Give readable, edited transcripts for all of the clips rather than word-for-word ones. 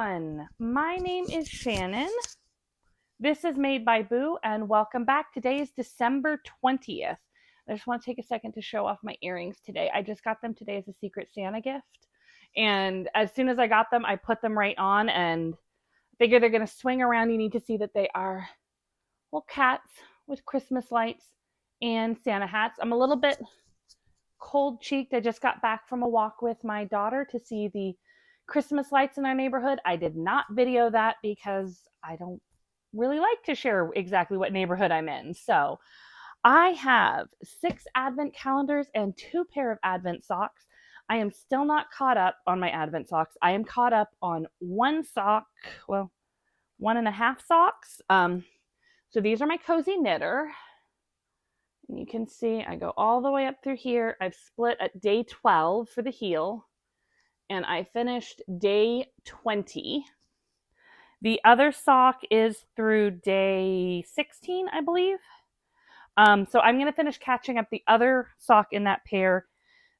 everyone. My name is Shannon. This is Made by Boo, and welcome back. Today is December 20th. I just want to take a second to show off my earrings today. I just got them today as a Secret Santa gift. And as soon as I got them, I put them right on and figure they're going to swing around. You need to see that they are little cats with Christmas lights and Santa hats. I'm a little bit cold-cheeked. I just got back from a walk with my daughter to see the Christmas lights in our neighborhood. I did not video that because I don't really like to share exactly what neighborhood I'm in. So I have 6 advent calendars and 2 pair of advent socks. I am still not caught up on my advent socks. I am caught up on 1 sock, well, 1.5 socks. So these are my cozy knitter. And you can see I go all the way up through here. I've split at day 12 for the heel, and I finished day 20. The other sock is through day 16, I believe. So I'm going to finish catching up the other sock in that pair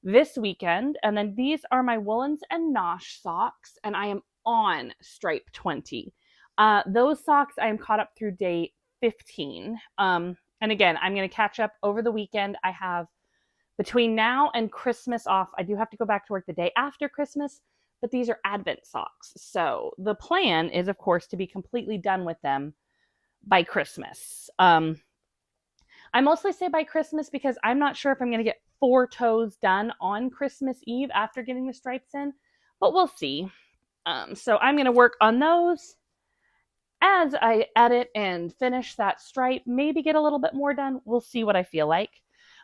this weekend. And then these are my Woolens and Nosh socks, and I am on stripe 20. Those socks I am caught up through day 15. And again, I'm going to catch up over the weekend. I have between now and Christmas off. I do have to go back to work the day after Christmas, but these are Advent socks. So the plan is, of course, to be completely done with them by Christmas. I mostly say by Christmas because I'm not sure if I'm going to get 4 toes done on Christmas Eve after getting the stripes in, but we'll see. So I'm going to work on those as I edit and finish that stripe, maybe get a little bit more done. We'll see what I feel like.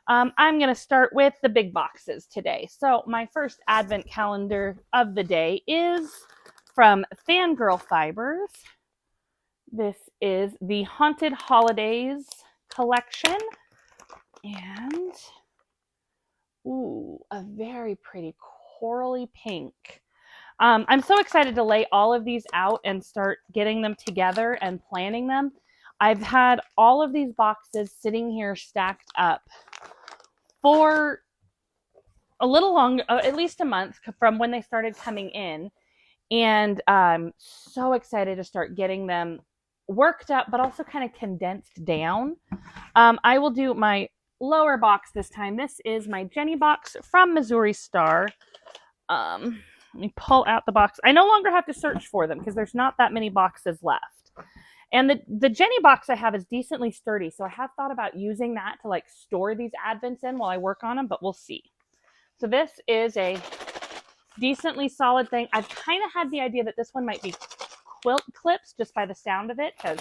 I'm going to start with the big boxes today. So my first advent calendar of the day is from Fangirl Fibers. This is the Haunted Holidays collection. And, ooh, a very pretty corally pink. I'm so excited to lay all of these out and start getting them together and planning them. I've had all of these boxes sitting here stacked up for a little longer, at least a month from when they started coming in. And I'm so excited to start getting them worked up, but also kind of condensed down. I will do my lower box this time. This is my Jenny box from Missouri Star. Let me pull out the box. I no longer have to search for them because there's not that many boxes left. And the Jenny box I have is decently sturdy, so I have thought about using that to like store these Advents in while I work on them, but we'll see. So this is a decently solid thing. I've kind of had the idea that this one might be quilt clips just by the sound of it, because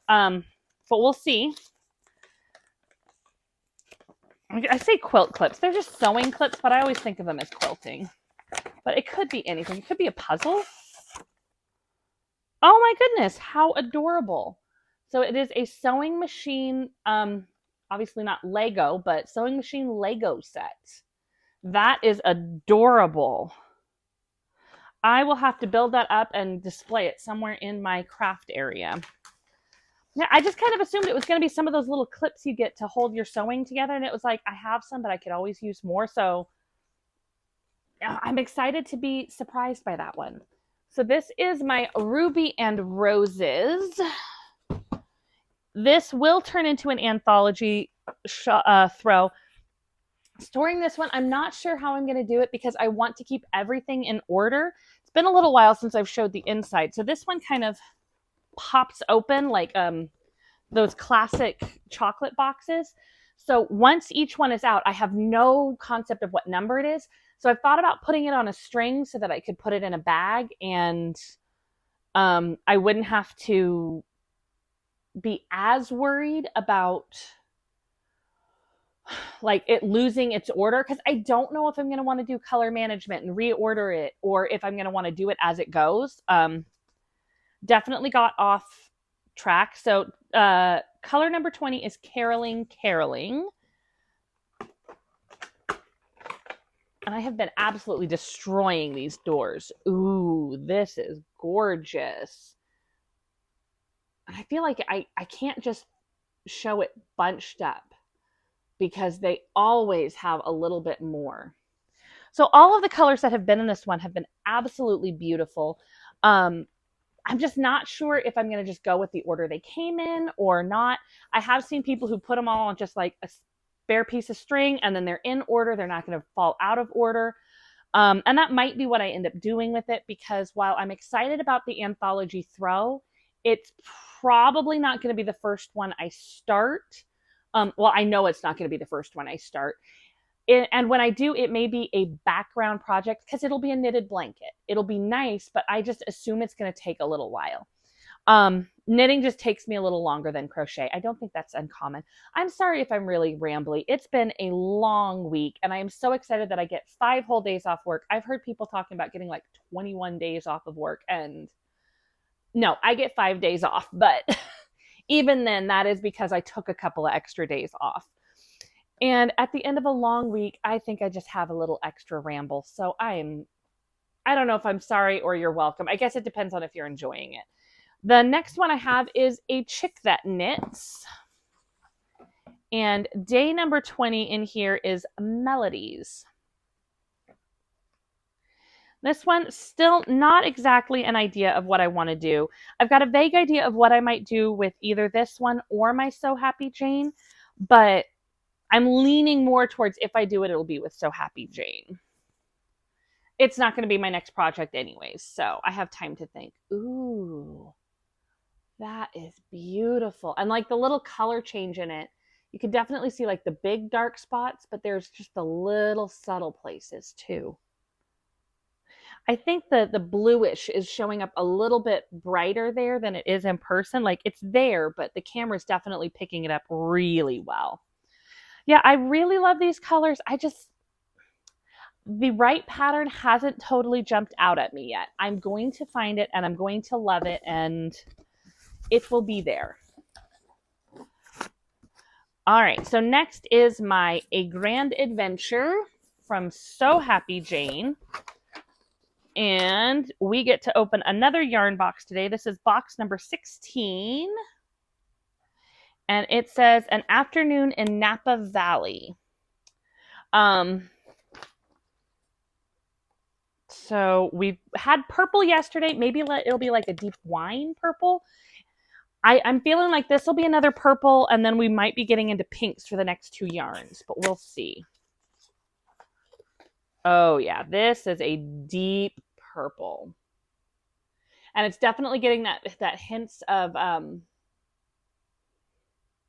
but we'll see. I say quilt clips. They're just sewing clips, but I always think of them as quilting. But it could be anything. It could be a puzzle. Oh my goodness, how adorable. So it is a sewing machine, obviously not Lego, but sewing machine Lego set. That is adorable. I will have to build that up and display it somewhere in my craft area. Yeah, I just kind of assumed it was going to be some of those little clips you get to hold your sewing together. And it was like, I have some, but I could always use more. So I'm excited to be surprised by that one. So this is my Ruby and Roses. This will turn into an anthology throw. Storing this one, I'm not sure how I'm going to do it because I want to keep everything in order. It's been a little while since I've showed the inside. So this one kind of pops open like those classic chocolate boxes. So once each one is out, I have no concept of what number it is. So I've thought about putting it on a string so that I could put it in a bag and I wouldn't have to be as worried about like it losing its order, because I don't know if I'm going to want to do color management and reorder it or if I'm going to want to do it as it goes. Definitely got off track. So color number 20 is Caroling. And I have been absolutely destroying these doors. Ooh, this is gorgeous. And I feel like I can't just show it bunched up because they always have a little bit more. So all of the colors that have been in this one have been absolutely beautiful. I'm just not sure if I'm going to just go with the order they came in or not. I have seen people who put them all on just like a spare piece of string and then they're in order. They're not going to fall out of order. And that might be what I end up doing with it, because while I'm excited about the anthology throw, it's probably not going to be the first one I start. Well, I know it's not going to be the first one I start. And when I do, it may be a background project because it'll be a knitted blanket. It'll be nice, but I just assume it's going to take a little while. Knitting just takes me a little longer than crochet. I don't think that's uncommon. I'm sorry if I'm really rambly. It's been a long week and I am so excited that I get 5 whole days off work. I've heard people talking about getting like 21 days off of work, and no, I get 5 days off, but even then that is because I took a couple of extra days off. And at the end of a long week, I think I just have a little extra ramble. So I don't know if I'm sorry or you're welcome. I guess it depends on if you're enjoying it. The next one I have is a chick that knits. And day number 20 in here is Melodies. This one, still not exactly an idea of what I want to do. I've got a vague idea of what I might do with either this one or my So Happy Jane, but I'm leaning more towards if I do it, it'll be with So Happy Jane. It's not going to be my next project anyways, so I have time to think. Ooh, that is beautiful. And like the little color change in it, you can definitely see like the big dark spots, but there's just the little subtle places too. I think the bluish is showing up a little bit brighter there than it is in person. Like it's there, but the camera's definitely picking it up really well. Yeah, I really love these colors. The right pattern hasn't totally jumped out at me yet. I'm going to find it and I'm going to love it and it will be there. All right, so next is my A Grand Adventure from So Happy Jane. And we get to open another yarn box today. This is box number 16. And it says An Afternoon in Napa Valley. So we had purple yesterday. Maybe it'll be like a deep wine purple. I'm feeling like this will be another purple, and then we might be getting into pinks for the next 2 yarns, but we'll see. Oh yeah, this is a deep purple. And it's definitely getting that hints of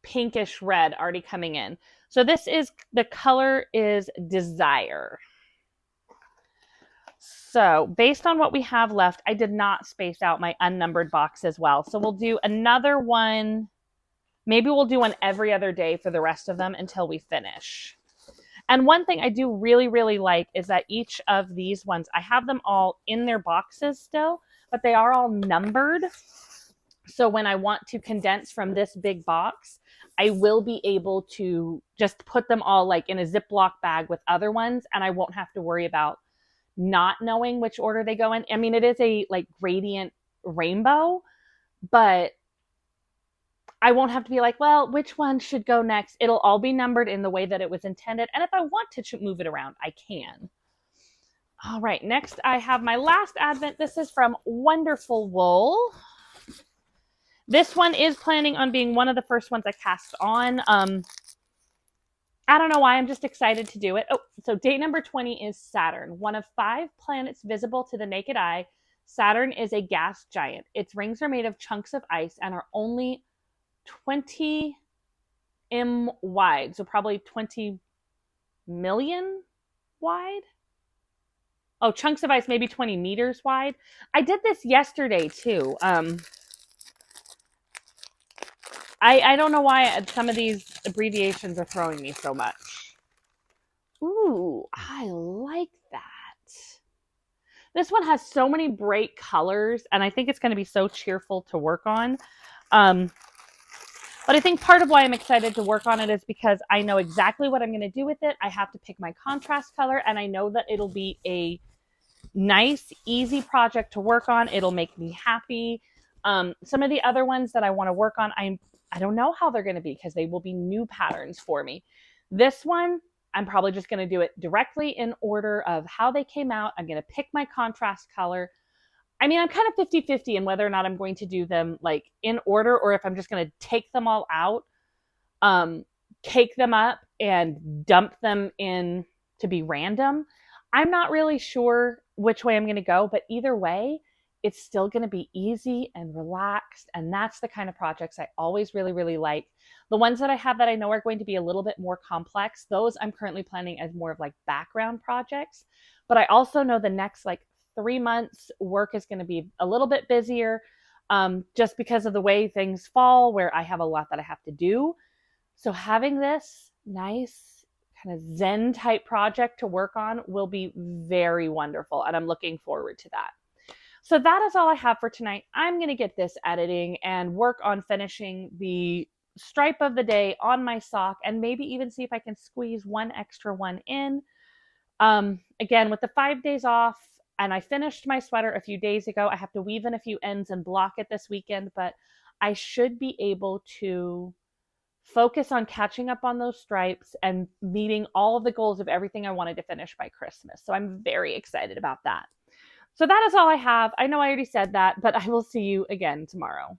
pinkish red already coming in. So the color is Desire. So based on what we have left, I did not space out my unnumbered box as well. So we'll do another one. Maybe we'll do one every other day for the rest of them until we finish. And one thing I do really, really like is that each of these ones, I have them all in their boxes still, but they are all numbered. So when I want to condense from this big box, I will be able to just put them all like in a Ziploc bag with other ones, and I won't have to worry about not knowing which order they go in. I mean, it is a like gradient rainbow, but I won't have to be like, well, which one should go next? It'll all be numbered in the way that it was intended. And if I want to move it around, I can. All right, next I have my last advent. This is from Wonderful Wool. This one is planning on being one of the first ones I cast on. I don't know why, I'm just excited to do it. Oh, so day number 20 is Saturn, one of 5 planets visible to the naked eye. Saturn is a gas giant. Its rings are made of chunks of ice and are only 20 m wide, so probably 20 million wide. Oh, chunks of ice, maybe 20 meters wide. I did this yesterday too. I don't know why some of these abbreviations are throwing me so much. Ooh, I like that. This one has so many bright colors, and I think it's going to be so cheerful to work on. But I think part of why I'm excited to work on it is because I know exactly what I'm going to do with it. I have to pick my contrast color, and I know that it'll be a nice, easy project to work on. It'll make me happy. Some of the other ones that I want to work on, I don't know how they're going to be because they will be new patterns for me. This one, I'm probably just going to do it directly in order of how they came out. I'm going to pick my contrast color. I mean, I'm kind of 50-50 in whether or not I'm going to do them like in order or if I'm just going to take them all out, cake them up and dump them in to be random. I'm not really sure which way I'm going to go, but either way, it's still going to be easy and relaxed. And that's the kind of projects I always really, really like. The ones that I have that I know are going to be a little bit more complex, those I'm currently planning as more of like background projects. But I also know the next like 3 months work is going to be a little bit busier, just because of the way things fall, where I have a lot that I have to do. So having this nice kind of Zen type project to work on will be very wonderful. And I'm looking forward to that. So that is all I have for tonight. I'm going to get this editing and work on finishing the stripe of the day on my sock and maybe even see if I can squeeze one extra one in. Again, with the 5 days off, and I finished my sweater a few days ago. I have to weave in a few ends and block it this weekend, but I should be able to focus on catching up on those stripes and meeting all of the goals of everything I wanted to finish by Christmas. So I'm very excited about that. So that is all I have. I know I already said that, but I will see you again tomorrow.